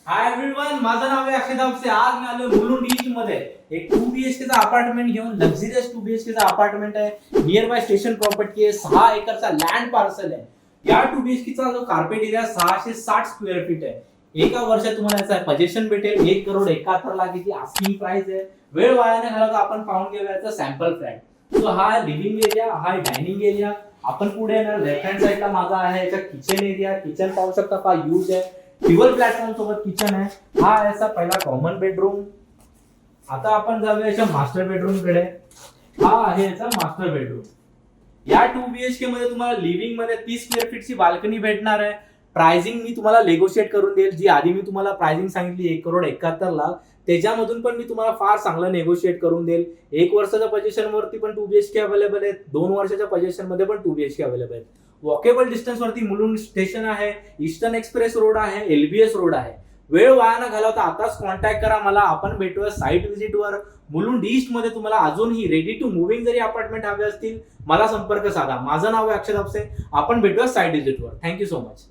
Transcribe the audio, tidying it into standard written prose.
Hi everyone, माझं नाव आहे अक्षय दापसे. आज मी आलो मुलुंड ईस्ट मध्ये एक 2 BHK चा अपार्टमेंट घेऊन. लक्झरियस 2 BHK चा अपार्टमेंट आहे. नियर बाय स्टेशन प्रॉपर्टी आहे. 6 एकरचा लँड पार्सल आहे. या 2 BHK चा जो कार्पेट एरिया 660 स्क्वेअर फीट आहे. एका वर्षात तुम्हाला याचा पोझिशन भेटेल 1,71,00,000 ची आस्किंग प्राइस आहे. वेळ वाया न घालवता आपण पाहून घेऊया याचा सॅम्पल फ्लॅट. सो हा लिव्हिंग एरिया, हा डायनिंग एरिया. आपण पुढे येणार लेफ्ट हँड साइडला माझा आहे याचा किचन एरिया. किचन पाहू शकता का यूज आहे. ड्युअल प्लॅटफॉर्म सोबत किचन आहे. हा याचा पहिला कॉमन बेडरूम. आता आपण जाऊया याच्या मास्टर बेडरूम कडे. हा आहे याचा मास्टर बेडरूम. या 2 BHK मध्ये तुम्हाला लिव्हिंग मध्ये 30 स्क्वेअर फीटची बाल्कनी भेटणार आहे. प्राइसिंग मी तुम्हाला नेगोशिएट करून देईल. जी आधी मी तुम्हाला प्राइसिंग सांगितली 1,71,00,000, त्याच्यामधून पण मी तुम्हाला फार चांगलं नेगोशिएट करून देईल. 1 वर्षाच्या पोझिशन वरती पण 2 BHK अवेलेबल आहेत. 2 वर्षाच्या पोझिशन मध्ये पण 2 BHK अवेलेबल आहेत. वॉकेबल डिस्टन्स वरती मुलुंड स्टेशन आहे. ईस्टर्न एक्सप्रेस रोड आहे. LBS रोड आहे. वेळ वाया न घालवता आताच कॉन्टॅक्ट करा मला. आपण भेटूया साईट व्हिजिट वर. मुलुंड ईस्ट मध्ये तुम्हाला अजूनही रेडी टू मुव्हिंग जरी अपार्टमेंट हवे असतील मला संपर्क साधा. माझं नाव आहे अक्षय दापसे. आपण भेटूया साईट व्हिजिट वर. Thank you so much.